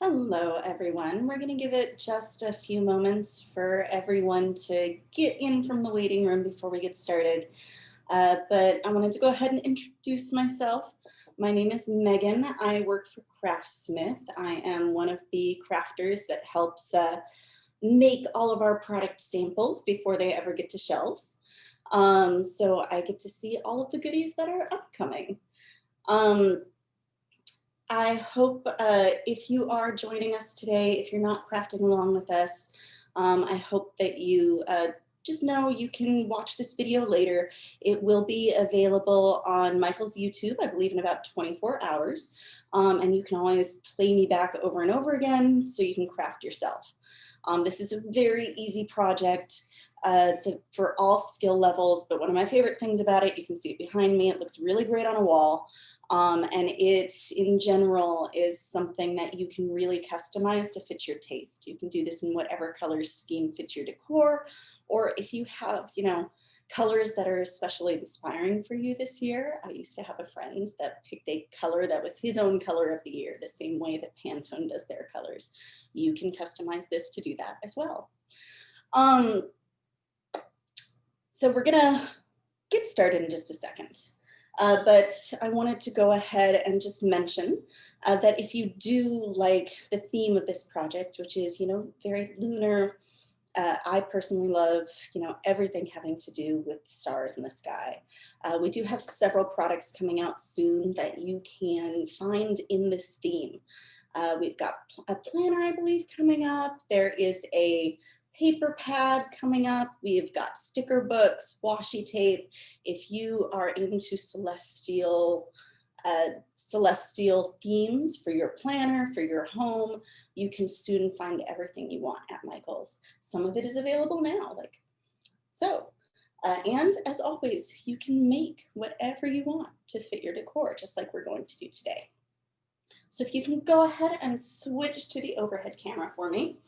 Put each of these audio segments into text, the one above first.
Hello, everyone. We're going to give it just a few moments for everyone to get in from the waiting room before we get started. But I wanted to go ahead and introduce myself. My name is Megan. I work for Craftsmith. I am one of the crafters that helps make all of our product samples before they ever get to shelves. So I get to see all of the goodies that are upcoming. I hope if you are joining us today, if you're not crafting along with us, I hope that you just know you can watch this video later. It will be available on Michael's YouTube, I believe in about 24 hours. And you can always play me back over and over again so you can craft yourself. This is a very easy project. So for all skill levels, but one of my favorite things about it, you can see it behind me, it looks really great on a wall. And it, in general, is something that you can really customize to fit your taste. You can do this in whatever color scheme fits your decor, or if you have, colors that are especially inspiring for you this year. I used to have a friend that picked a color that was his own color of the year, the same way that Pantone does their colors. You can customize this to do that as well. So we're gonna get started in just a second. But I wanted to go ahead and just mention that if you do like the theme of this project, which is, very lunar, I personally love, everything having to do with the stars in the sky. We do have several products coming out soon that you can find in this theme. We've got a planner, I believe, coming up. There is a paper pad coming up. We've got sticker books, washi tape. If you are into celestial themes for your planner, for your home, you can soon find everything you want at Michael's. Some of it is available now, and as always, you can make whatever you want to fit your decor, just like we're going to do today. So if you can go ahead and switch to the overhead camera for me.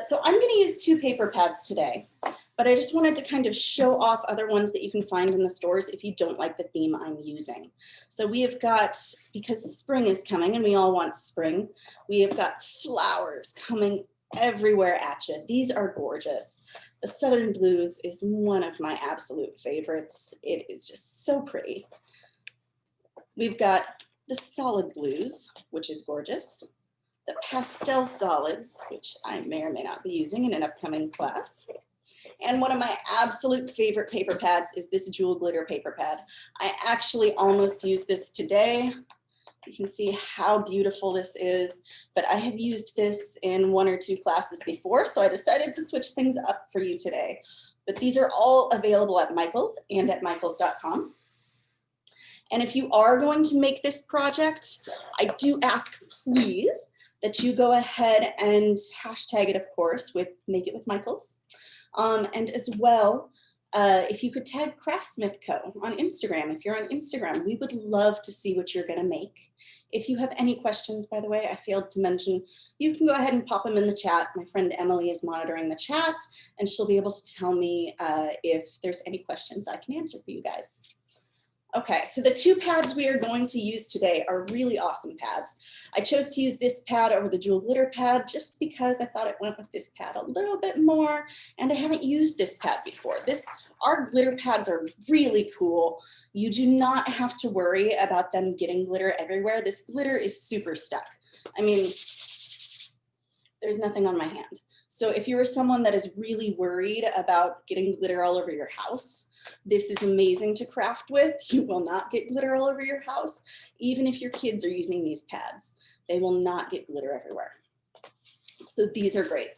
So I'm going to use two paper pads today, but I just wanted to kind of show off other ones that you can find in the stores if you don't like the theme I'm using. So we have got, because spring is coming and we all want spring, we have got flowers coming everywhere at you. These are gorgeous. The Southern Blues is one of my absolute favorites. It is just so pretty. We've got the Solid Blues, which is gorgeous. The pastel solids, which I may or may not be using in an upcoming class. And one of my absolute favorite paper pads is this jewel glitter paper pad. I actually almost used this today. You can see how beautiful this is, but I have used this in one or two classes before, so I decided to switch things up for you today. But these are all available at Michael's and at michaels.com. And if you are going to make this project, I do ask, please, that you go ahead and hashtag it, of course, with Make It With Michaels. And as well, if you could tag Craftsmith Co. on Instagram. If you're on Instagram, we would love to see what you're gonna make. If you have any questions, by the way, I failed to mention, you can go ahead and pop them in the chat. My friend Emily is monitoring the chat, and she'll be able to tell me if there's any questions I can answer for you guys. Okay, so the two pads we are going to use today are really awesome pads. I chose to use this pad over the jewel glitter pad just because I thought it went with this pad a little bit more, and I haven't used this pad before. Our glitter pads are really cool. You do not have to worry about them getting glitter everywhere. This glitter is super stuck. I mean, there's nothing on my hand. So if you are someone that is really worried about getting glitter all over your house, this is amazing to craft with. You will not get glitter all over your house. Even if your kids are using these pads, they will not get glitter everywhere. So these are great.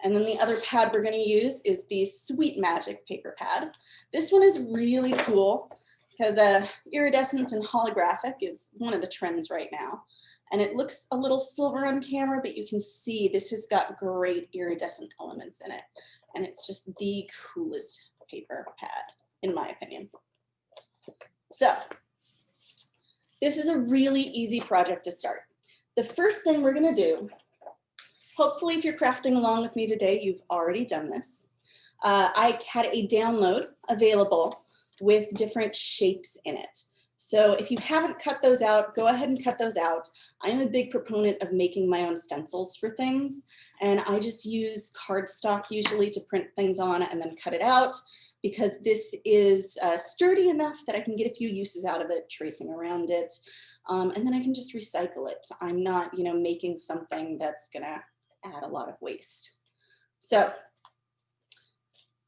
And then the other pad we're going to use is the Sweet Magic paper pad. This one is really cool because iridescent and holographic is one of the trends right now. And it looks a little silver on camera, but you can see this has got great iridescent elements in it. And it's just the coolest paper pad, in my opinion. So this is a really easy project to start. The first thing we're gonna do, hopefully if you're crafting along with me today, you've already done this. I had a download available with different shapes in it. So if you haven't cut those out, go ahead and cut those out. I'm a big proponent of making my own stencils for things, and I just use cardstock usually to print things on and then cut it out, because this is sturdy enough that I can get a few uses out of it, tracing around it, and then I can just recycle it. I'm not, making something that's gonna add a lot of waste. So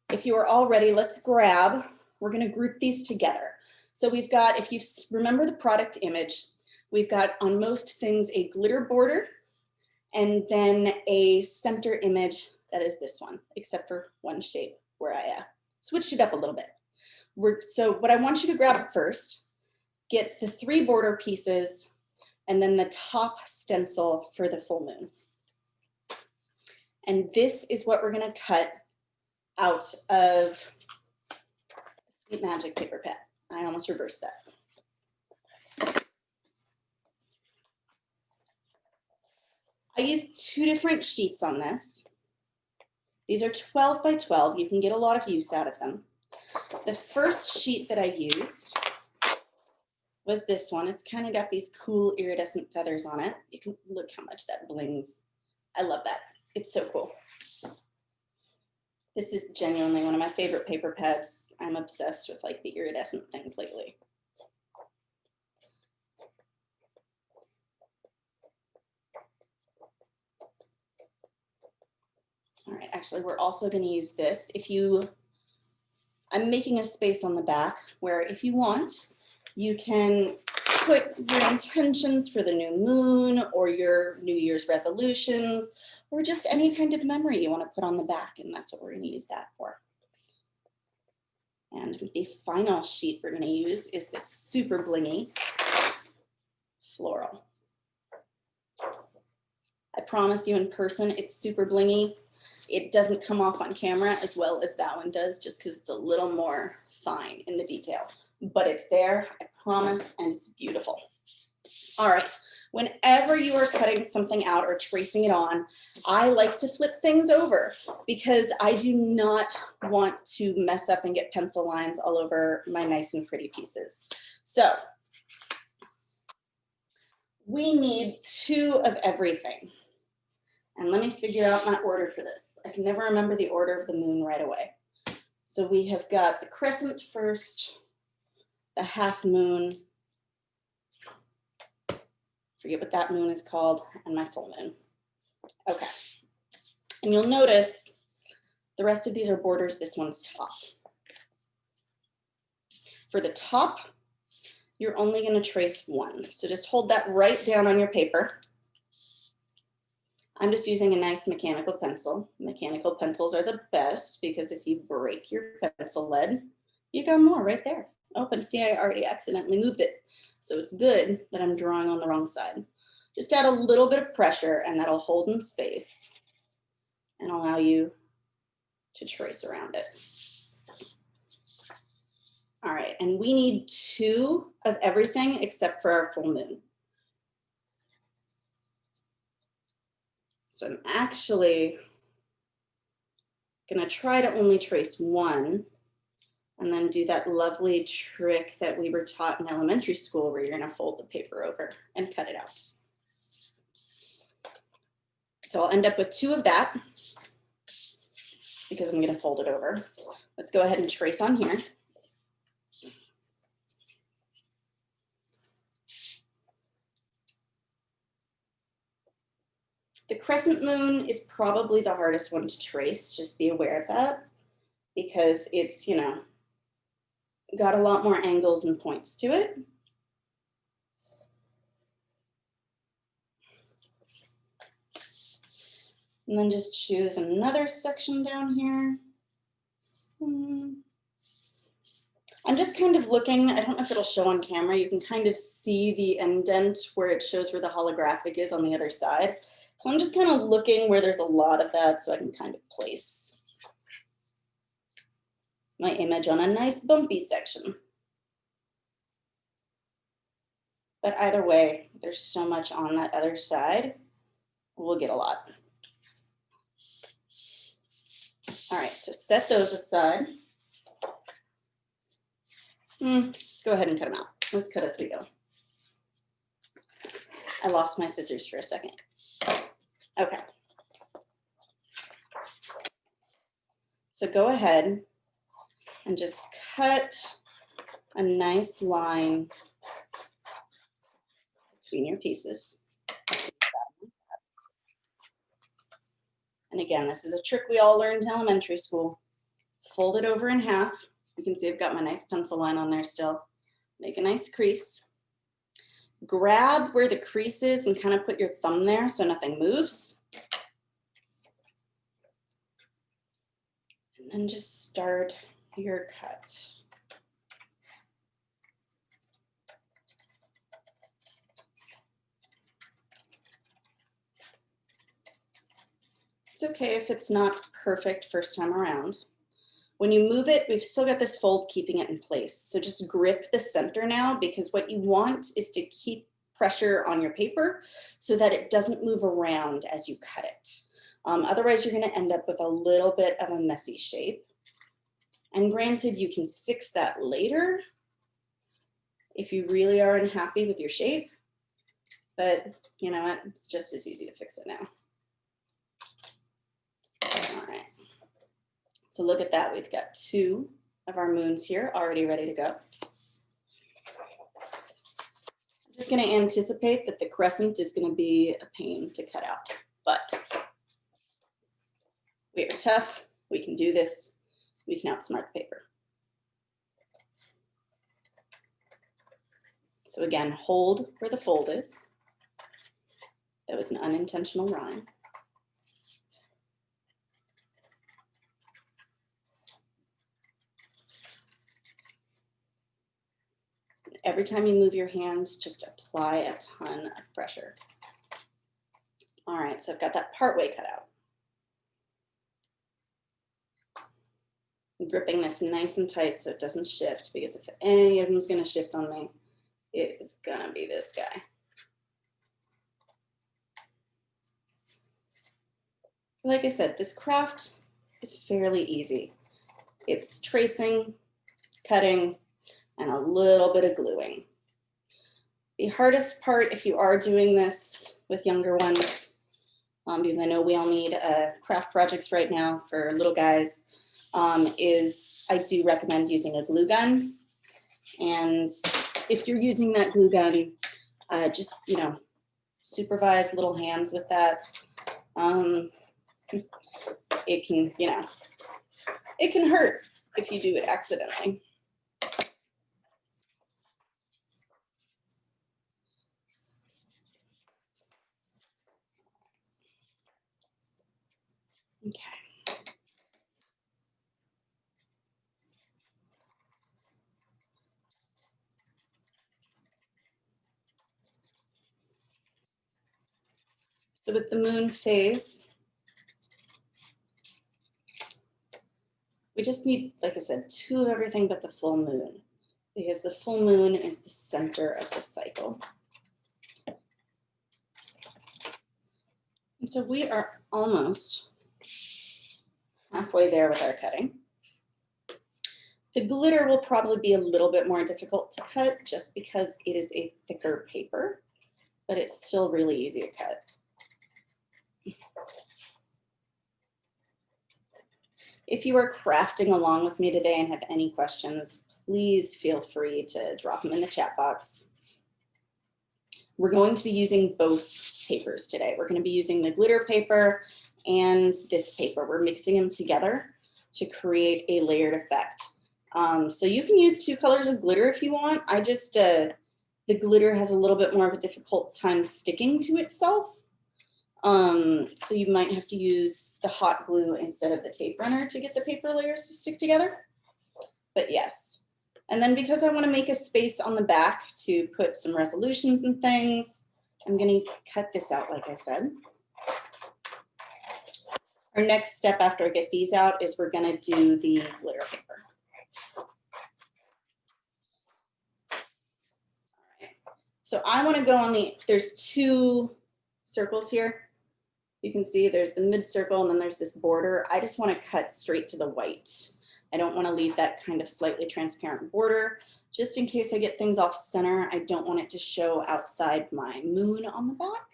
if you are all ready, let's grab, we're gonna group these together. So we've got, if you remember the product image, we've got on most things a glitter border and then a center image that is this one, except for one shape where I switched it up a little bit. So what I want you to grab first, get the 3 border pieces and then the top stencil for the full moon. And this is what we're gonna cut out of Sweet Magic paper pad. I almost reversed that. I used 2 different sheets on this. These are 12 by 12. You can get a lot of use out of them. The first sheet that I used was this one. It's kind of got these cool iridescent feathers on it. You can look how much that blings. I love that. It's so cool. This is genuinely one of my favorite paper pads. I'm obsessed with like the iridescent things lately. All right, actually, we're also going to use this. I'm making a space on the back where if you want, you can put your intentions for the new moon or your New Year's resolutions or just any kind of memory you want to put on the back, and that's what we're going to use that for. And the final sheet we're going to use is this super blingy floral. I promise you in person, it's super blingy. It doesn't come off on camera as well as that one does, just because it's a little more fine in the detail. But it's there, I promise, and it's beautiful. All right, whenever you are cutting something out or tracing it on, I like to flip things over because I do not want to mess up and get pencil lines all over my nice and pretty pieces. So we need 2 of everything. And let me figure out my order for this. I can never remember the order of the moon right away. So we have got the crescent first, the half moon, forget what that moon is called, and my full moon. Okay. And you'll notice the rest of these are borders. This one's top. For the top, you're only going to trace 1. So just hold that right down on your paper. I'm just using a nice mechanical pencil. Mechanical pencils are the best because if you break your pencil lead, you got more right there. Oh, and see, I already accidentally moved it. So it's good that I'm drawing on the wrong side. Just add a little bit of pressure and that'll hold in space and allow you to trace around it. All right, and we need 2 of everything except for our full moon. So I'm actually gonna try to only trace 1 and then do that lovely trick that we were taught in elementary school where you're gonna fold the paper over and cut it out. So I'll end up with 2 of that because I'm gonna fold it over. Let's go ahead and trace on here. The crescent moon is probably the hardest one to trace. Just be aware of that because it's, got a lot more angles and points to it. And then just choose another section down here. I'm just kind of looking, I don't know if it'll show on camera, you can kind of see the indent where it shows where the holographic is on the other side. So I'm just kind of looking where there's a lot of that so I can kind of place my image on a nice bumpy section. But either way, there's so much on that other side, we'll get a lot. All right, so set those aside. Let's go ahead and cut them out. Let's cut as we go. I lost my scissors for a second. Okay. So go ahead and just cut a nice line between your pieces. And again, this is a trick we all learned in elementary school. Fold it over in half. You can see I've got my nice pencil line on there still. Make a nice crease. Grab where the crease is and kind of put your thumb there so nothing moves. And then just start your cut. It's okay if it's not perfect first time around. When you move it, we've still got this fold keeping it in place. So just grip the center now, because what you want is to keep pressure on your paper so that it doesn't move around as you cut it. Otherwise, you're going to end up with a little bit of a messy shape. And granted, you can fix that later if you really are unhappy with your shape. But you know what? It's just as easy to fix it now. All right. So look at that. We've got 2 of our moons here already ready to go. I'm just going to anticipate that the crescent is going to be a pain to cut out, but we are tough. We can do this. We can outsmart the paper. So again, hold where the fold is. That was an unintentional rhyme. Every time you move your hands, just apply a ton of pressure. All right, so I've got that part way cut out. I'm gripping this nice and tight so it doesn't shift, because if any of them is going to shift on me, it is going to be this guy. Like I said, this craft is fairly easy. It's tracing, cutting, and a little bit of gluing. The hardest part, if you are doing this with younger ones, because I know we all need craft projects right now for little guys, is I do recommend using a glue gun. And if you're using that glue gun, just, you know, supervise little hands with that. It can, you know, it can hurt if you do it accidentally. Okay. So with the moon phase, we just need, like I said, 2 of everything but the full moon, because the full moon is the center of the cycle. And so we are almost halfway there with our cutting. The glitter will probably be a little bit more difficult to cut just because it is a thicker paper, but it's still really easy to cut. If you are crafting along with me today and have any questions, please feel free to drop them in the chat box. We're going to be using both papers today. We're going to be using the glitter paper and this paper. We're mixing them together to create a layered effect. So you can use 2 colors of glitter if you want. I just, the glitter has a little bit more of a difficult time sticking to itself. So you might have to use the hot glue instead of the tape runner to get the paper layers to stick together. But yes. And then because I want to make a space on the back to put some resolutions and things, I'm going to cut this out like I said. Our next step after I get these out is we're going to do the glitter paper. All right. So I want to go on there's 2 circles here. You can see there's the mid circle and then there's this border. I just want to cut straight to the white. I don't want to leave that kind of slightly transparent border. Just in case I get things off center, I don't want it to show outside my moon on the back.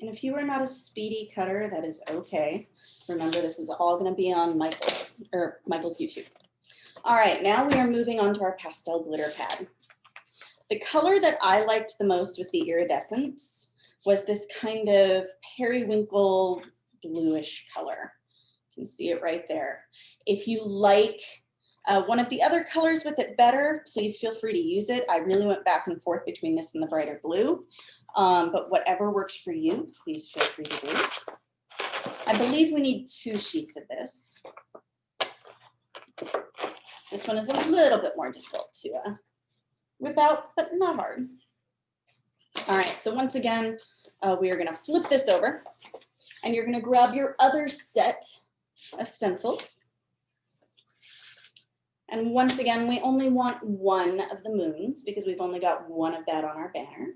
And if you are not a speedy cutter, that is okay. Remember, this is all going to be on Michael's YouTube. All right, now we are moving on to our pastel glitter pad. The color that I liked the most with the iridescence was this kind of periwinkle bluish color. You can see it right there. If you like one of the other colors with it better, please feel free to use it. I really went back and forth between this and the brighter blue, but whatever works for you, please feel free to do. I believe we need 2 sheets of this. This one is a little bit more difficult to whip out, but not hard. All right, so once again, we are gonna flip this over and you're gonna grab your other set of stencils. And once again, we only want one of the moons because we've only got one of that on our banner.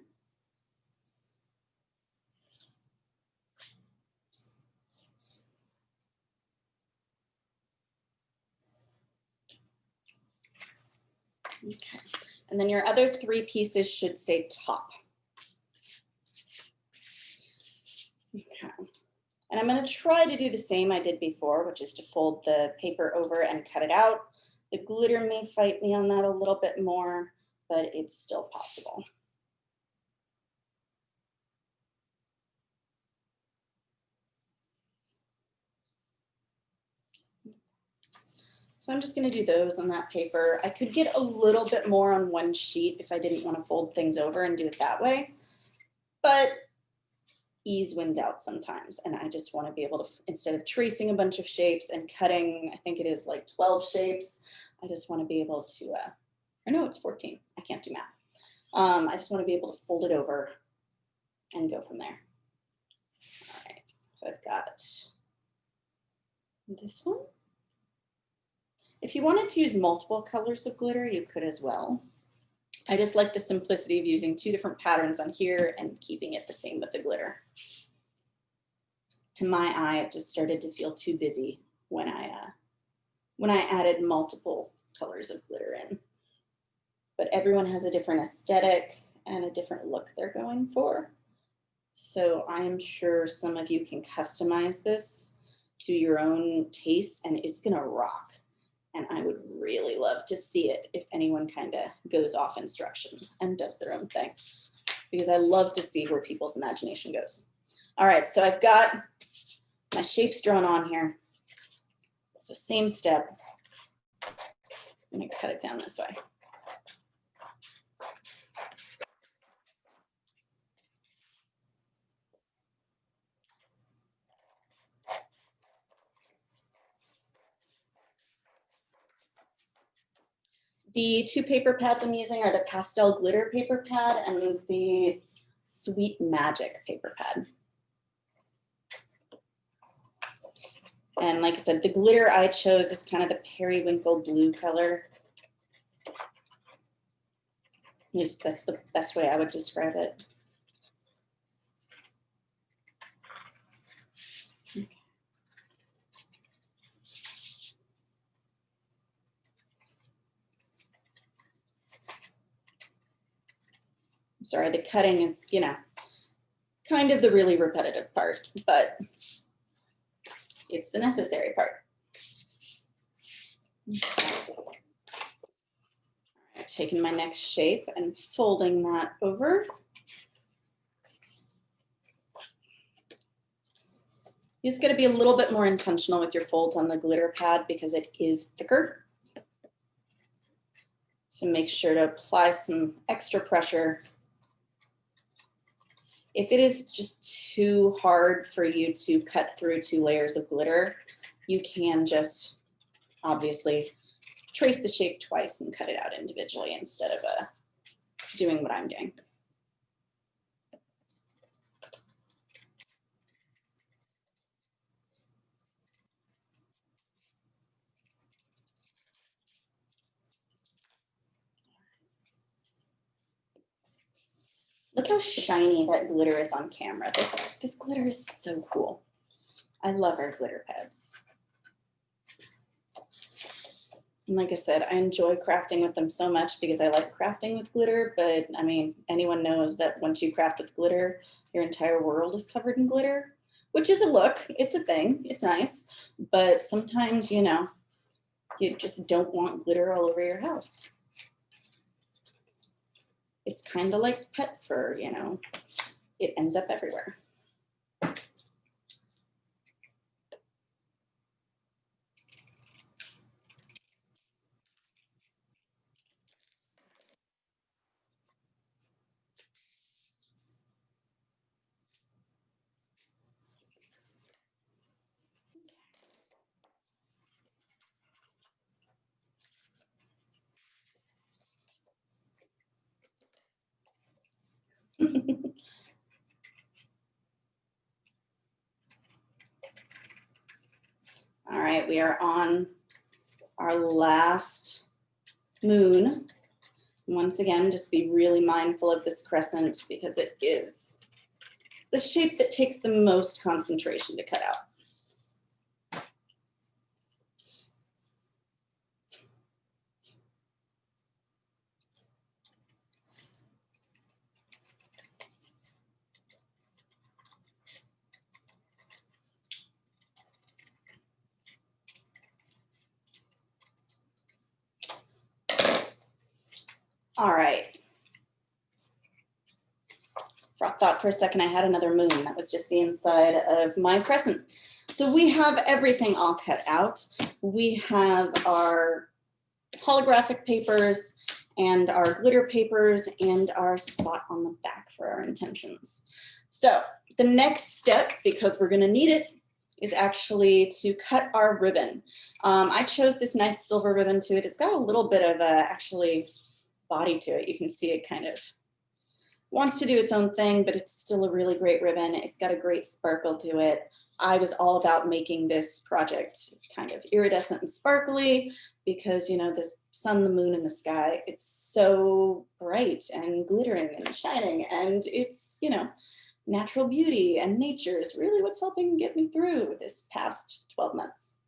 Okay, and then your other 3 pieces should say top. Okay, and I'm gonna try to do the same I did before, which is to fold the paper over and cut it out. The glitter may fight me on that a little bit more, but it's still possible. So I'm just gonna do those on that paper. I could get a little bit more on one sheet if I didn't wanna fold things over and do it that way, but ease wins out sometimes. And I just wanna be able to, instead of tracing a bunch of shapes and cutting, I think it is like 12 shapes, I just wanna be able to, or no, it's 14, I can't do math. I just wanna be able to fold it over and go from there. All right, so I've got this one. If you wanted to use multiple colors of glitter, you could as well. I just like the simplicity of using 2 different patterns on here and keeping it the same with the glitter. To my eye, it just started to feel too busy when I added multiple colors of glitter in. But everyone has a different aesthetic and a different look they're going for. So I am sure some of you can customize this to your own taste and it's gonna rock. And I would really love to see it if anyone kind of goes off instruction and does their own thing, because I love to see where people's imagination goes. All right, so I've got my shapes drawn on here. So same step, I'm gonna cut it down this way. The 2 paper pads I'm using are the Pastel Glitter paper pad and the Sweet Magic paper pad. And like I said, the glitter I chose is kind of the periwinkle blue color. At least that's the best way I would describe it. Okay. Sorry, the cutting is, you know, kind of the really repetitive part, but it's the necessary part. All right, taking my next shape and folding that over. You just got to be a little bit more intentional with your folds on the glitter pad because it is thicker. So make sure to apply some extra pressure. If it is just too hard for you to cut through 2 layers of glitter, you can just obviously trace the shape twice and cut it out individually instead of doing what I'm doing. Look how shiny that glitter is on camera. This glitter is so cool. I love our glitter pads. And like I said, I enjoy crafting with them so much because I like crafting with glitter, but I mean, anyone knows that once you craft with glitter, your entire world is covered in glitter, which is a look, it's a thing, it's nice, but sometimes, you know, you just don't want glitter all over your house. It's kind of like pet fur, you know, it ends up everywhere. All right, we are on our last moon. Once again, just be really mindful of this crescent because it is the shape that takes the most concentration to cut out. All right. I thought for a second I had another moon. That was just the inside of my crescent. So we have everything all cut out. We have our holographic papers and our glitter papers and our spot on the back for our intentions. So the next step, because we're gonna need it, is actually to cut our ribbon. I chose this nice silver ribbon to it. It's got a little bit of actually body to it. You can see it kind of wants to do its own thing, but it's still a really great ribbon. It's got a great sparkle to it. I was all about making this project kind of iridescent and sparkly because, you know, the sun, the moon, and the sky, it's so bright and glittering and shining, and it's, you know, natural beauty and nature is really what's helping get me through this past 12 months.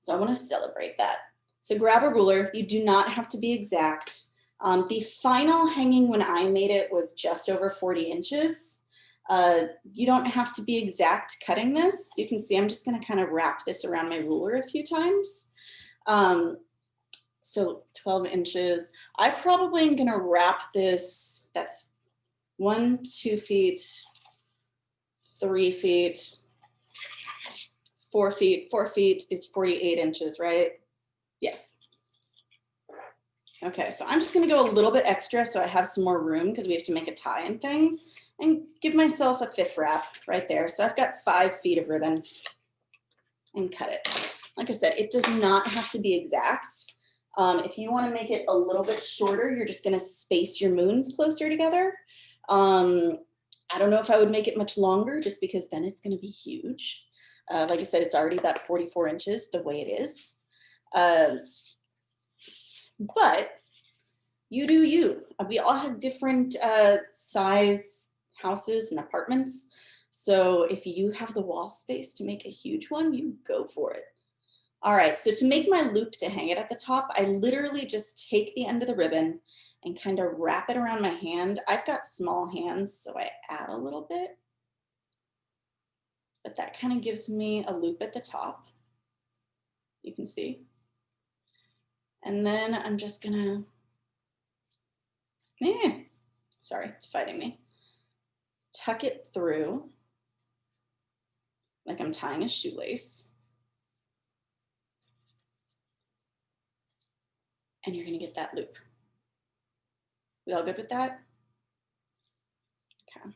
So I want to celebrate that. So grab a ruler. You do not have to be exact. The final hanging when I made it was just over 40 inches. You don't have to be exact cutting this. You can see I'm just going to kind of wrap this around my ruler a few times. So 12 inches. I probably am going to wrap this, that's 1, 2 feet, 3 feet, 4 feet. 4 feet is 48 inches, right? Yes. Okay, so I'm just gonna go a little bit extra so I have some more room because we have to make a tie and things, and give myself a 5th wrap right there. So I've got 5 feet of ribbon and cut it. Like I said, it does not have to be exact. If you wanna make it a little bit shorter, you're just gonna space your moons closer together. I don't know if I would make it much longer just because then it's gonna be huge. Like I said, it's already about 44 inches the way it is. But you do you. We all have different size houses and apartments. So if you have the wall space to make a huge one, you go for it. All right, so to make my loop to hang it at the top, I literally just take the end of the ribbon and kind of wrap it around my hand. I've got small hands, so I add a little bit. But that kind of gives me a loop at the top. You can see. And then I'm just gonna, sorry, it's fighting me. Tuck it through like I'm tying a shoelace. And you're gonna get that loop. We all good with that? Okay.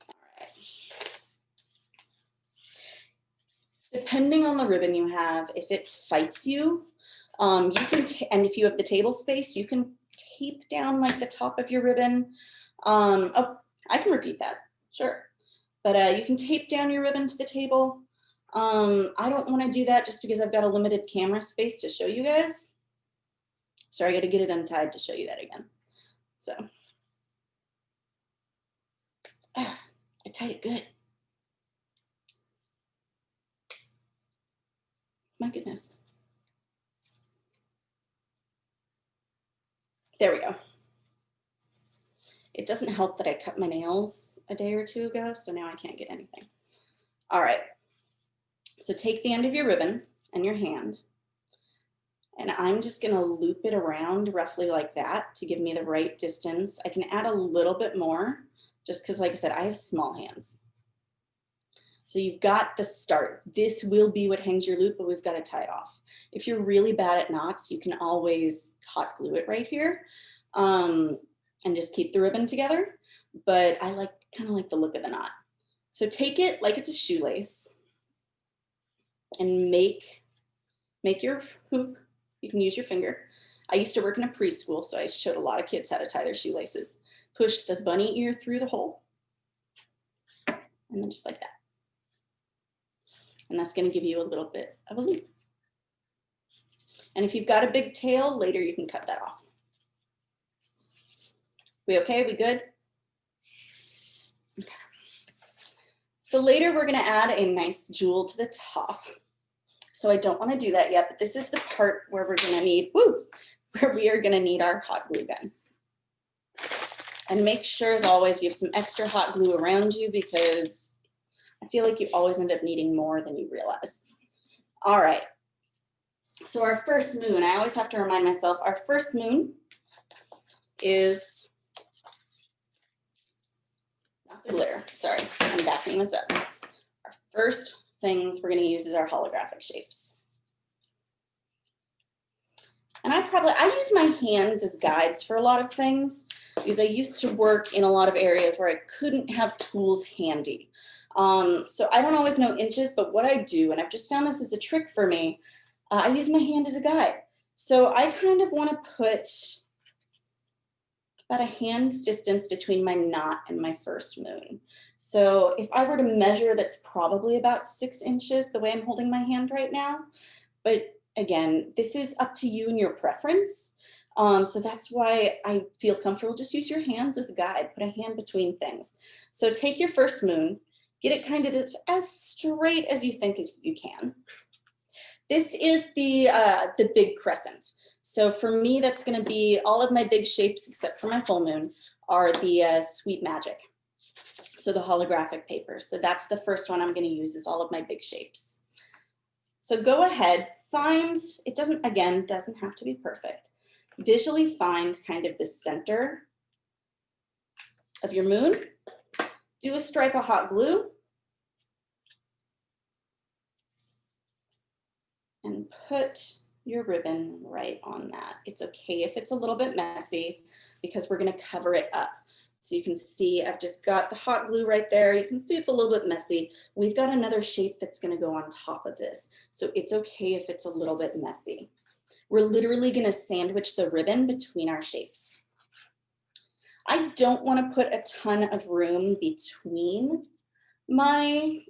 All right. Depending on the ribbon you have, if it fights you, you can, and if you have the table space, you can tape down like the top of your ribbon. Oh, I can repeat that, sure. But you can tape down your ribbon to the table. I don't want to do that just because I've got a limited camera space to show you guys. Sorry, I got to get it untied to show you that again. So I tied it good. My goodness. There we go. It doesn't help that I cut my nails a day or two ago, so now I can't get anything. All right. So take the end of your ribbon and your hand, and I'm just gonna loop it around roughly like that to give me the right distance. I can add a little bit more just because, like I said, I have small hands. So you've got the start. This will be what hangs your loop, but we've got to tie it off. If you're really bad at knots, you can always hot glue it right here and just keep the ribbon together. But I kind of like the look of the knot. So take it like it's a shoelace and make your hoop. You can use your finger. I used to work in a preschool, so I showed a lot of kids how to tie their shoelaces. Push the bunny ear through the hole, and then just like that. And that's going to give you a little bit of a loop. And if you've got a big tail, later you can cut that off. We okay? We good? Okay. So later we're going to add a nice jewel to the top. So I don't want to do that yet, but this is the part where we're going to need, where we are going to need our hot glue gun. And make sure, as always, you have some extra hot glue around you because I feel like you always end up needing more than you realize. All right. So our first moon, I always have to remind myself, our first moon is, not the glitter, sorry, I'm backing this up. Our first things we're going to use is our holographic shapes. And I use my hands as guides for a lot of things because I used to work in a lot of areas where I couldn't have tools handy. So I don't always know inches, but what I do, and I've just found this as a trick for me, I use my hand as a guide. So I kind of want to put about a hand's distance between my knot and my first moon. So if I were to measure, that's probably about 6 inches the way I'm holding my hand right now. But again, this is up to you and your preference. So that's why I feel comfortable. Just use your hands as a guide, put a hand between things. So take your first moon, get it kind of as straight as you think as you can. This is the big crescent. So for me, that's going to be all of my big shapes, except for my full moon, are the Sweet Magic. So the holographic paper. So that's the first one I'm going to use, is all of my big shapes. So go ahead, find, it doesn't have to be perfect. Visually find kind of the center of your moon. Do a stripe of hot glue. And put your ribbon right on that. It's okay if it's a little bit messy because we're going to cover it up. So you can see I've just got the hot glue right there. You can see it's a little bit messy. We've got another shape that's going to go on top of this. So it's okay if it's a little bit messy. We're literally going to sandwich the ribbon between our shapes. I don't want to put a ton of room between my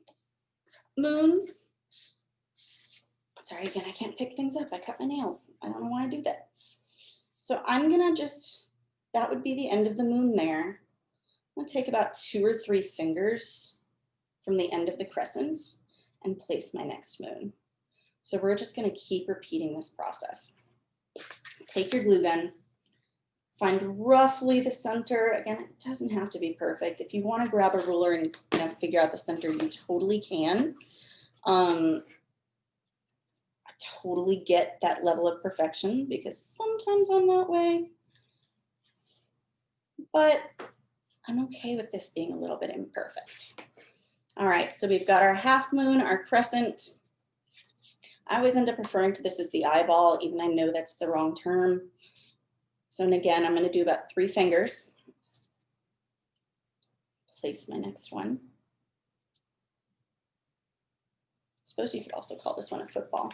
moons. Sorry, again, I can't pick things up. I cut my nails. I don't know why I do that. So I'm gonna that would be the end of the moon there. I'm gonna take about 2 or 3 fingers from the end of the crescent and place my next moon. So we're just gonna keep repeating this process. Take your glue gun, find roughly the center. Again, it doesn't have to be perfect. If you wanna grab a ruler and figure out the center, you totally can. Totally get that level of perfection because sometimes I'm that way, but I'm okay with this being a little bit imperfect. All right, so we've got our half moon, our crescent. I always end up referring to this as the eyeball, even I know that's the wrong term. So, and again, I'm going to do about 3 fingers. Place my next one. I suppose you could also call this one a football.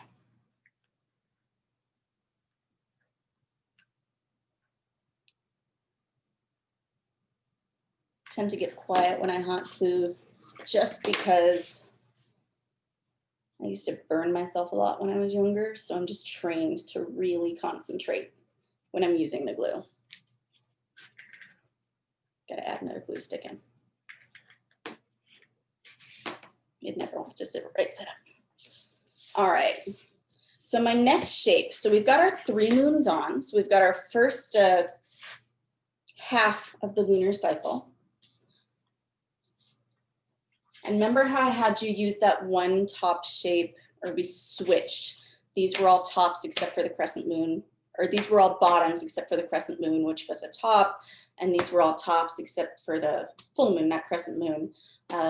Tend to get quiet when I hot glue just because I used to burn myself a lot when I was younger. So I'm just trained to really concentrate when I'm using the glue. Gotta add another glue stick in. It never wants to sit right side up. All right, so my next shape, so we've got our 3 moons on. So we've got our first half of the lunar cycle. And remember how I had you use that one top shape, or we switched. These were all tops except for the crescent moon, or these were all bottoms except for the crescent moon, which was a top. And these were all tops except for the full moon, not crescent moon,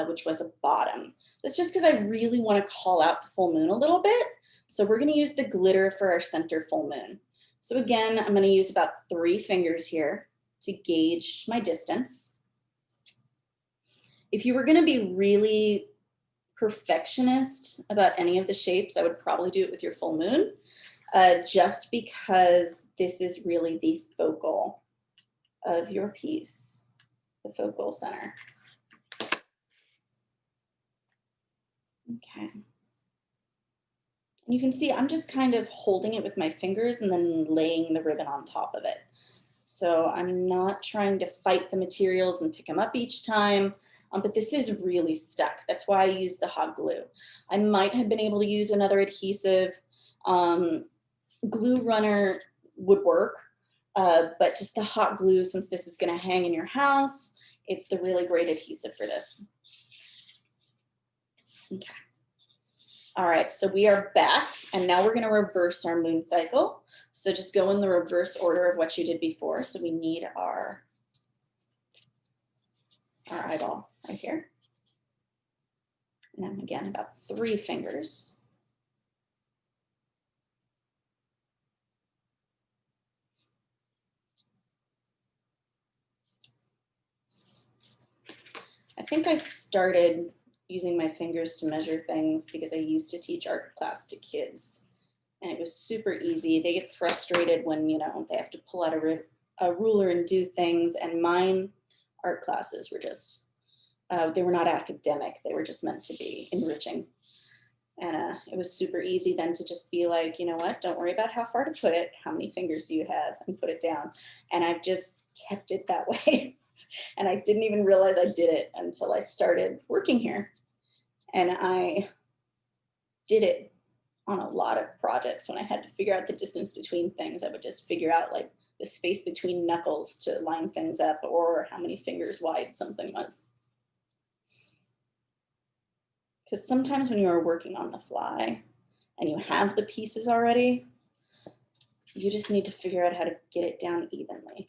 which was a bottom. That's just because I really want to call out the full moon a little bit. So we're going to use the glitter for our center full moon. So again, I'm going to use about 3 fingers here to gauge my distance. If you were going to be really perfectionist about any of the shapes, I would probably do it with your full moon, just because this is really the focal of your piece, the focal center. Okay. And you can see I'm just kind of holding it with my fingers and then laying the ribbon on top of it. So I'm not trying to fight the materials and pick them up each time, but this is really stuck. That's why I use the hot glue. I might have been able to use another adhesive. Glue runner would work, but just the hot glue, since this is going to hang in your house, it's the really great adhesive for this. Okay. All right, so we are back, and now we're going to reverse our moon cycle. So just go in the reverse order of what you did before. So we need our eyeball right here. And then again, about 3 fingers. I think I started using my fingers to measure things because I used to teach art class to kids, and it was super easy. They get frustrated when, you know, they have to pull out a ruler and do things, and mine art classes were just, they were not academic. They were just meant to be enriching. And it was super easy then to just be like, you know what, don't worry about how far to put it. How many fingers do you have? And put it down. And I've just kept it that way. And I didn't even realize I did it until I started working here. And I did it on a lot of projects. When I had to figure out the distance between things, I would just figure out like the space between knuckles to line things up, or how many fingers wide something was. Because sometimes when you are working on the fly and you have the pieces already, you just need to figure out how to get it down evenly.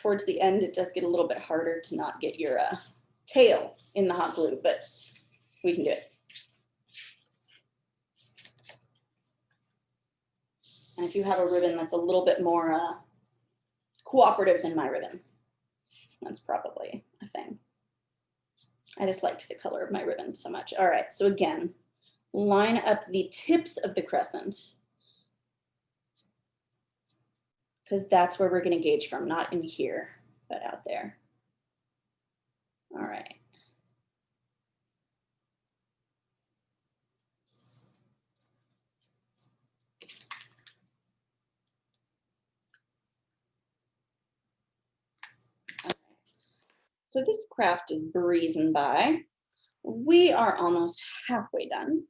Towards the end, it does get a little bit harder to not get your tail in the hot glue, but we can do it. And if you have a ribbon that's a little bit more cooperative than my ribbon, that's probably a thing. I just liked the color of my ribbon so much. All right, so again, line up the tips of the crescent, because that's where we're going to gauge from, not in here, but out there. All right. So this craft is breezing by. We are almost halfway done.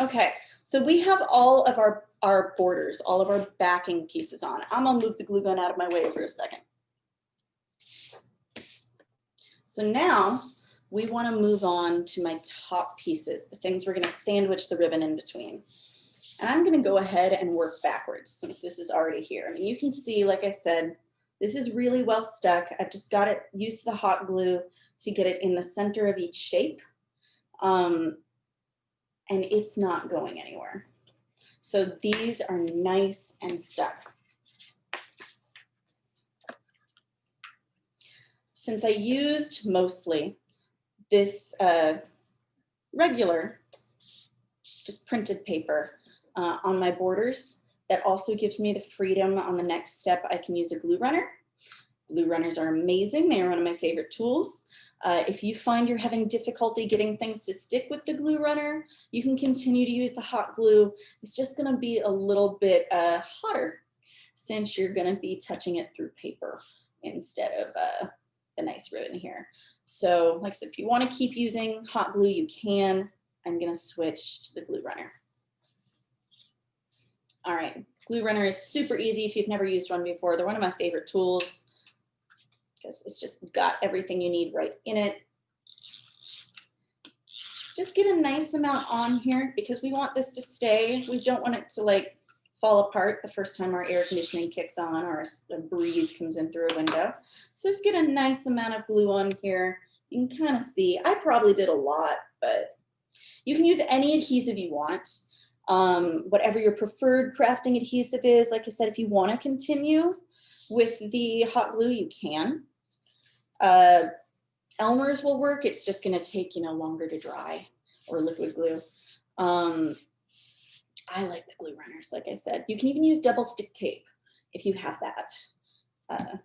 Okay, so we have all of our borders, all of our backing pieces on. I'm gonna move the glue gun out of my way for a second. So now we wanna move on to my top pieces, the things we're gonna sandwich the ribbon in between. And I'm gonna go ahead and work backwards since this is already here. I mean, you can see, like I said, this is really well stuck. I've just got it, used the hot glue to get it in the center of each shape. And it's not going anywhere. So these are nice and stuck. Since I used mostly this regular, just printed paper on my borders, that also gives me the freedom on the next step. I can use a glue runner. Glue runners are amazing. They are one of my favorite tools. If you find you're having difficulty getting things to stick with the glue runner, you can continue to use the hot glue. It's just gonna be a little bit hotter since you're gonna be touching it through paper instead of the nice ribbon here. So like I said, if you wanna keep using hot glue, you can. I'm gonna switch to the glue runner. All right, glue runner is super easy if you've never used one before. They're one of my favorite tools because it's just got everything you need right in it. Just get a nice amount on here because we want this to stay. We don't want it to like fall apart the first time our air conditioning kicks on or a breeze comes in through a window. So just get a nice amount of glue on here. You can kind of see, I probably did a lot, but you can use any adhesive you want. Whatever your preferred crafting adhesive is. Like I said, if you want to continue with the hot glue, you can. Elmer's will work. It's just going to take, longer to dry, or liquid glue. I like the glue runners, like I said. You can even use double stick tape if you have that. I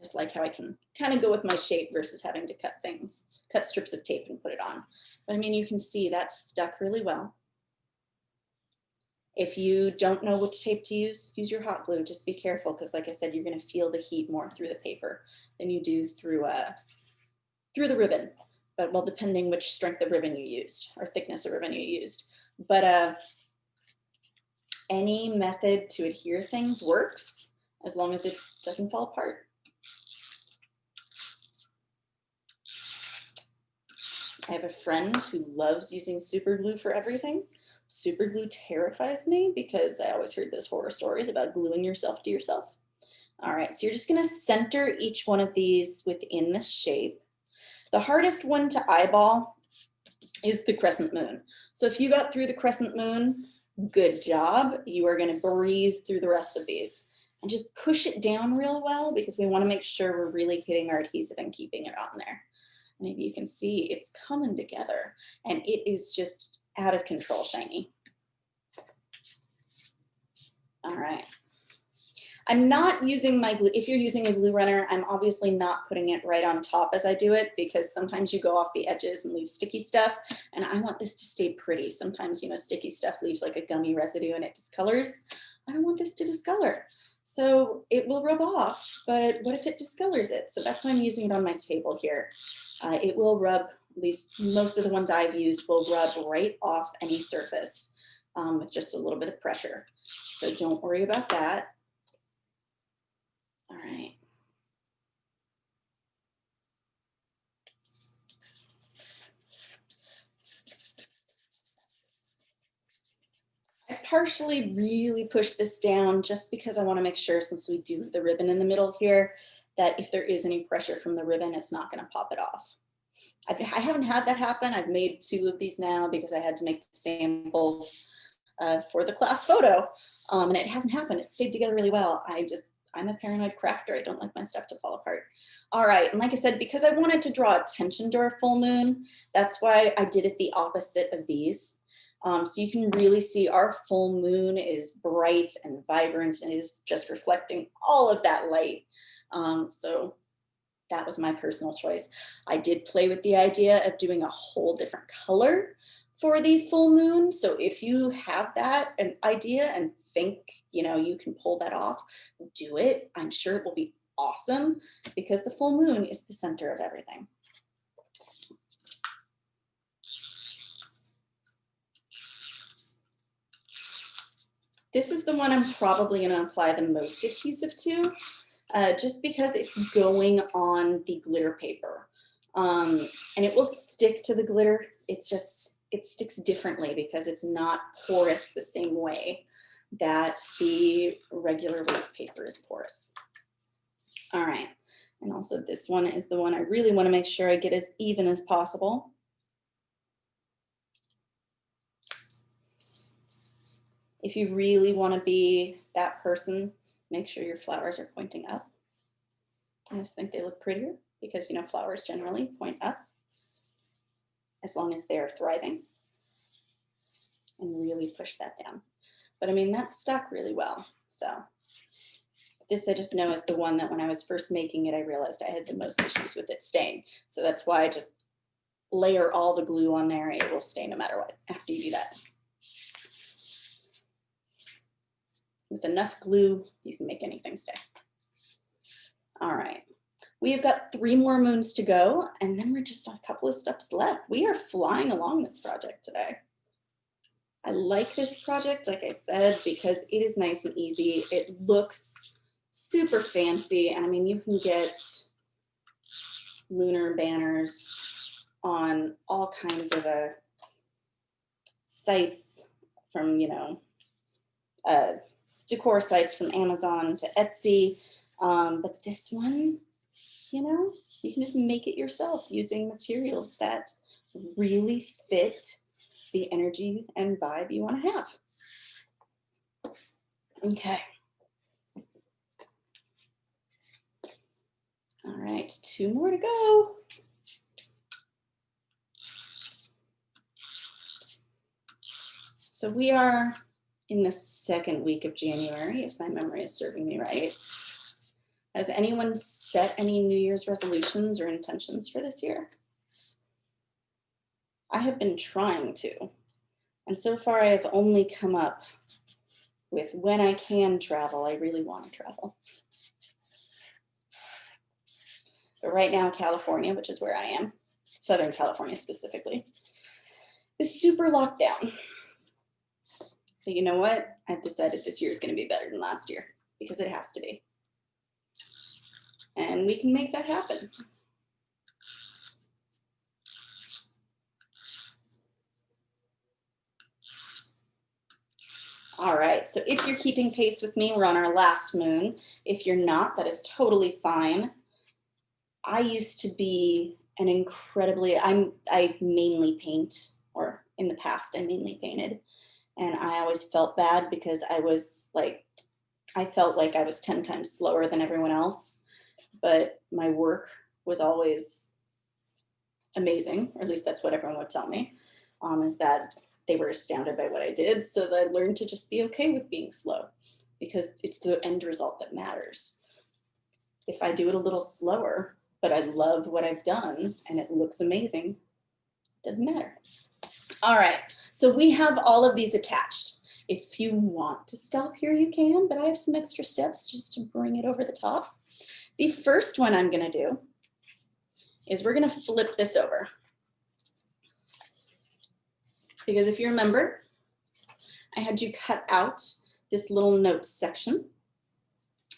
just like how I can kind of go with my shape versus having to cut strips of tape and put it on. But I mean, you can see that's stuck really well. If you don't know which tape to use your hot glue. Just be careful because like I said, you're going to feel the heat more through the paper than you do through the ribbon. But well, depending which strength of ribbon you used or thickness of ribbon you used. But any method to adhere things works as long as it doesn't fall apart. I have a friend who loves using super glue for everything. Super glue terrifies me because I always heard those horror stories about gluing yourself to yourself. All right, so you're just gonna center each one of these within the shape. The hardest one to eyeball is the crescent moon. So if you got through the crescent moon, good job. You are gonna breeze through the rest of these and just push it down real well because we wanna make sure we're really hitting our adhesive and keeping it on there. Maybe you can see it's coming together and it is just out of control shiny. All right. I'm not using my glue. If you're using a glue runner, I'm obviously not putting it right on top as I do it because sometimes you go off the edges and leave sticky stuff and I want this to stay pretty. Sometimes, sticky stuff leaves like a gummy residue and it discolors. I don't want this to discolor. So it will rub off, but what if it discolors it? So that's why I'm using it on my table here. It will rub, at least most of the ones I've used will rub right off any surface with just a little bit of pressure. So don't worry about that. All right. I partially really push this down just because I want to make sure, since we do the ribbon in the middle here, that if there is any pressure from the ribbon, it's not going to pop it off. I haven't had that happen. I've made 2 of these now because I had to make samples for the class photo, and it hasn't happened. It stayed together really well. I'm a paranoid crafter. I don't like my stuff to fall apart. All right, and like I said, because I wanted to draw attention to our full moon, that's why I did it the opposite of these. So you can really see our full moon is bright and vibrant and is just reflecting all of that light. So that was my personal choice. I did play with the idea of doing a whole different color for the full moon. So if you have that an idea and think, you can pull that off, do it. I'm sure it will be awesome because the full moon is the center of everything. This is the one I'm probably going to apply the most adhesive to, just because it's going on the glitter paper. And it will stick to the glitter. It sticks differently because it's not porous the same way that the regular white paper is porous. All right, and also this one is the one I really want to make sure I get as even as possible. If you really want to be that person, make sure your flowers are pointing up. I just think they look prettier because, flowers generally point up as long as they're thriving. And really push that down. But I mean, that's stuck really well. So This I just know is the one that when I was first making it, I realized I had the most issues with it staying. So that's why I just layer all the glue on there. It will stay no matter what after you do that. With enough glue, you can make anything stay. All right. We have got 3 more moons to go, and then we're just a couple of steps left. We are flying along this project today. I like this project, like I said, because it is nice and easy. It looks super fancy. And I mean, you can get lunar banners on all kinds of sites from, you know, decor sites from Amazon to Etsy. But this one, you know, you can just make it yourself using materials that really fit the energy and vibe you want to have. Okay. All right, 2 more to go. So we are in the 2nd week of January, if my memory is serving me right. Has anyone set any New Year's resolutions or intentions for this year? I have been trying to, and so far I have only come up with when I can travel, I really want to travel. But right now, California, which is where I am, Southern California specifically, is super locked down. But you know what? I've decided this year is going to be better than last year because it has to be. And we can make that happen. All right, so if you're keeping pace with me, we're on our last moon. If you're not, that is totally fine. I used to be an incredibly, I mainly paint, or in the past, I mainly painted. And I always felt bad because I felt like I was 10 times slower than everyone else, but my work was always amazing, or at least that's what everyone would tell me, is that they were astounded by what I did. So that I learned to just be okay with being slow because it's the end result that matters. If I do it a little slower, but I love what I've done and it looks amazing, it doesn't matter. All right, so we have all of these attached. If you want to stop here, you can, but I have some extra steps just to bring it over the top. The first one I'm gonna do is we're gonna flip this over. Because if you remember, I had you cut out this little notes section.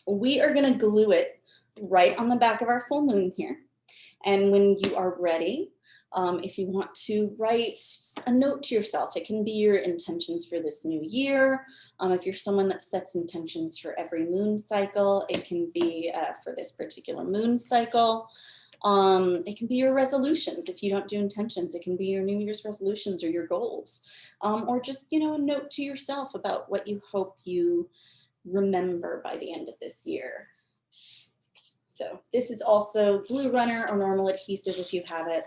We are gonna glue it right on the back of our full moon here. And when you are ready, if you want to write a note to yourself, it can be your intentions for this new year. If you're someone that sets intentions for every moon cycle, it can be for this particular moon cycle. It can be your resolutions. If you don't do intentions, it can be your New Year's resolutions or your goals, or just, you know, a note to yourself about what you hope you remember by the end of this year. So this is also glue runner or normal adhesive if you have it.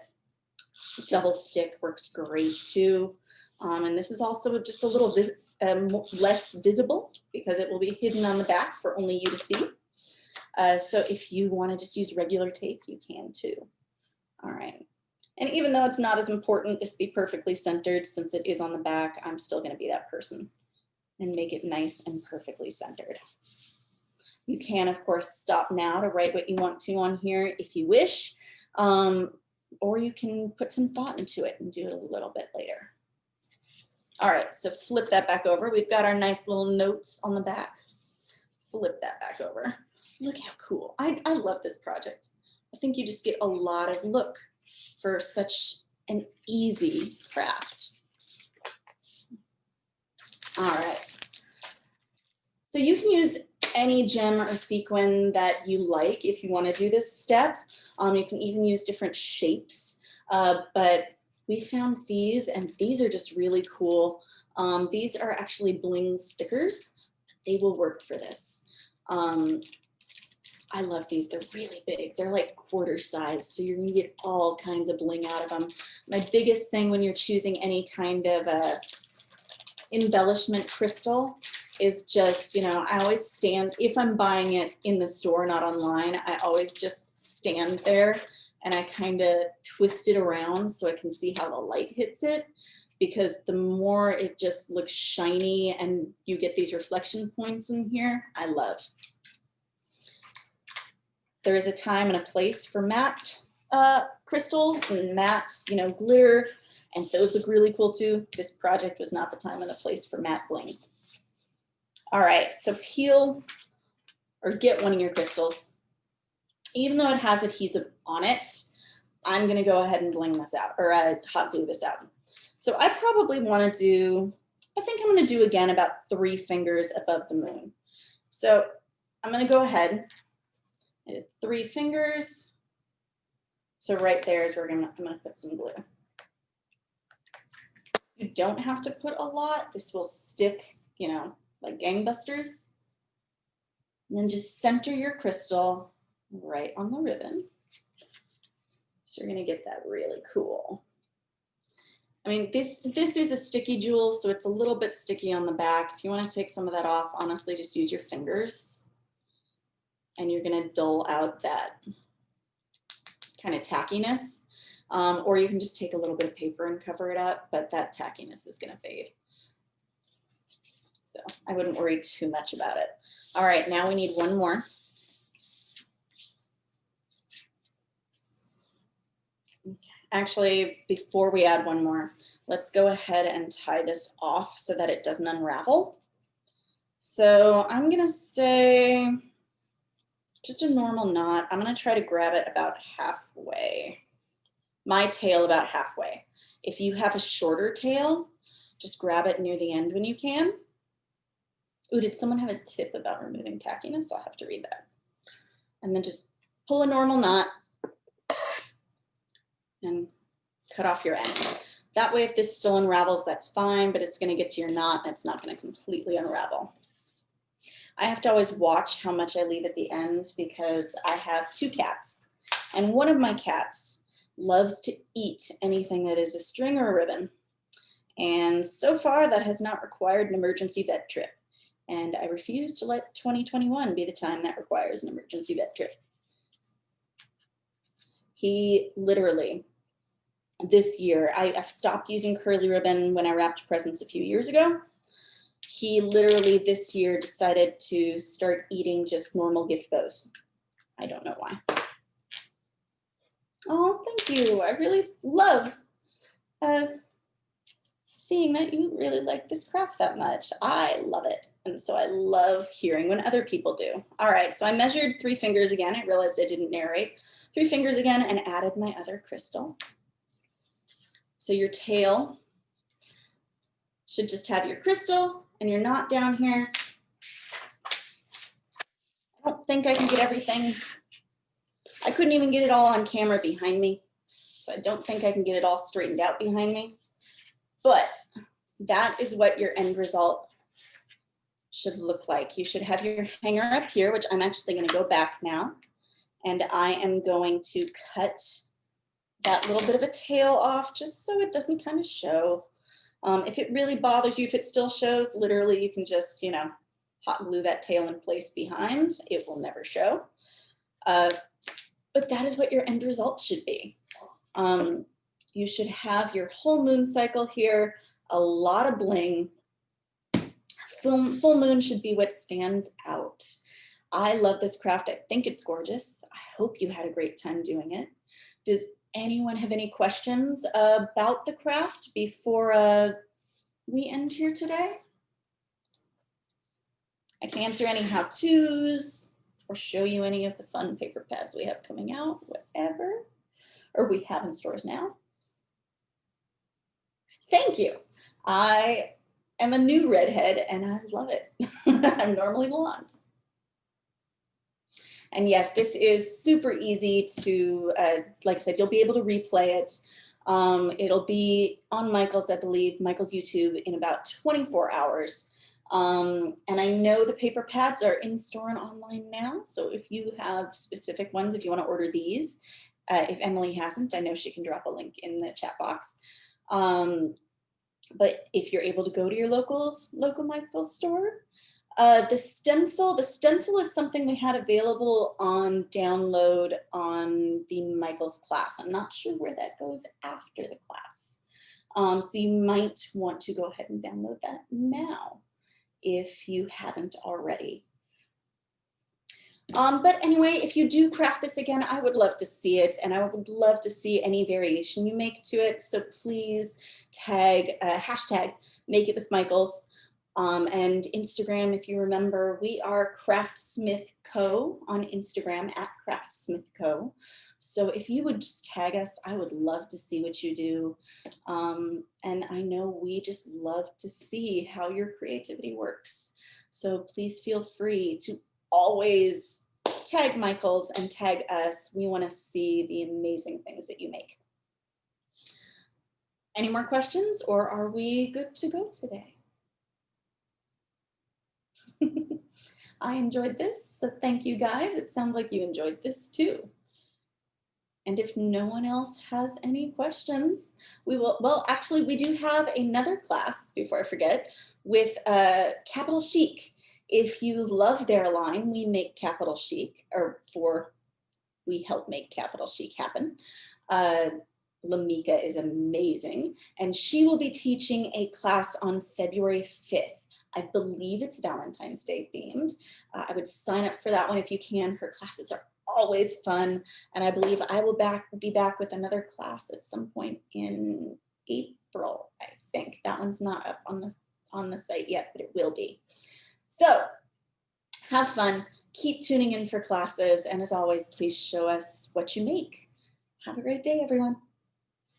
Double stick works great too. And this is also just a little less visible because it will be hidden on the back for only you to see. So if you want to just use regular tape, you can too. All right. And even though it's not as important, this be perfectly centered since it is on the back, I'm still going to be that person and make it nice and perfectly centered. You can, of course, stop now to write what you want to on here if you wish, or you can put some thought into it and do it a little bit later. All right, so flip that back over. We've got our nice little notes on the back. Flip that back over. Look how cool. I love this project. I think you just get a lot of look for such an easy craft. All right. So you can use any gem or sequin that you like if you want to do this step. You can even use different shapes, but we found these, and these are just really cool. These are actually bling stickers. They will work for this. I love these. They're really big. They're like quarter size, so you're gonna get all kinds of bling out of them. My biggest thing when you're choosing any kind of embellishment crystal is just, you know, I always stand, if I'm buying it in the store, not online, I always just stand there and I kind of twist it around so I can see how the light hits it, because the more it just looks shiny and you get these reflection points in here, I love. There is a time and a place for matte crystals and matte, you know, glitter, and those look really cool too. This project was not the time and the place for matte bling. All right, so peel or get one of your crystals. Even though it has adhesive on it, I'm gonna go ahead and bling this out, or hot glue this out. So I probably wanna do, I think I'm gonna do again about 3 fingers above the moon. So I'm gonna go ahead, I did 3 fingers. So right there is where I'm gonna put some glue. You don't have to put a lot. This will stick, you know, like gangbusters. And then just center your crystal right on the ribbon. So you're gonna get that really cool. I mean, this is a sticky jewel, so it's a little bit sticky on the back. If you wanna take some of that off, honestly, just use your fingers and you're gonna dull out that kind of tackiness. Or you can just take a little bit of paper and cover it up, but that tackiness is gonna fade. So I wouldn't worry too much about it. All right, now we need one more. Actually, before we add one more, let's go ahead and tie this off so that it doesn't unravel. So I'm gonna say just a normal knot. I'm gonna try to grab it about halfway. My tail about halfway. If you have a shorter tail, just grab it near the end when you can. Ooh, did someone have a tip about removing tackiness? I'll have to read that. And then just pull a normal knot and cut off your end. That way, if this still unravels, that's fine, but it's gonna get to your knot and it's not gonna completely unravel. I have to always watch how much I leave at the end because I have 2 cats, and one of my cats loves to eat anything that is a string or a ribbon. And so far, that has not required an emergency vet trip. And I refuse to let 2021 be the time that requires an emergency vet trip. He literally, this year, I've stopped using curly ribbon when I wrapped presents a few years ago. He literally this year decided to start eating just normal gift bows. I don't know why. Oh, thank you. I really love seeing that you really like this craft that much. I love it. And so I love hearing when other people do. All right, so I measured 3 fingers again. I realized I didn't narrate. 3 fingers again and added my other crystal. So your tail should just have your crystal and your knot down here. I don't think I can get everything. I couldn't even get it all on camera behind me. So I don't think I can get it all straightened out behind me. But that is what your end result should look like. You should have your hanger up here, which I'm actually going to go back now. And I am going to cut that little bit of a tail off just so it doesn't kind of show. If it really bothers you, if it still shows, literally you can just, you know, hot glue that tail in place behind. It will never show. But that is what your end result should be. You should have your whole moon cycle here, a lot of bling. Full moon should be what stands out. I love this craft. I think it's gorgeous. I hope you had a great time doing it. Does anyone have any questions about the craft before we end here today? I can answer any how-tos or show you any of the fun paper pads we have coming out, whatever, or we have in stores now. Thank you. I am a new redhead and I love it. I'm normally blonde. And yes, this is super easy to, like I said, you'll be able to replay it. It'll be on Michael's, I believe, Michael's YouTube in about 24 hours. And I know the paper pads are in store and online now. So if you have specific ones, if you want to order these, if Emily hasn't, I know she can drop a link in the chat box. But if you're able to go to your local Michael's store, The stencil is something we had available on download on the Michael's class. I'm not sure where that goes after the class. So you might want to go ahead and download that now if you haven't already. But anyway, if you do craft this again, I would love to see it, and I would love to see any variation you make to it. So please tag, hashtag Make It With Michaels, and Instagram. If you remember, we are Craftsmith Co on Instagram at Craftsmith Co. So if you would just tag us, I would love to see what you do. And I know we just love to see how your creativity works. So please feel free to always tag Michaels and tag us. We want to see the amazing things that you make. Any more questions, or are we good to go today? I enjoyed this, so thank you guys. It sounds like you enjoyed this too. And if no one else has any questions, we will, well, actually we do have another class, before I forget, with Capital Chic. If you love their line, we make Capital Chic, we help make Capital Chic happen. Lamika is amazing, and she will be teaching a class on February 5th. I believe it's Valentine's Day themed. I would sign up for that one if you can. Her classes are always fun, and I believe I will be back with another class at some point in April. I think that one's not up on the site yet, but it will be. So have fun, keep tuning in for classes, and as always, please show us what you make. Have a great day, everyone.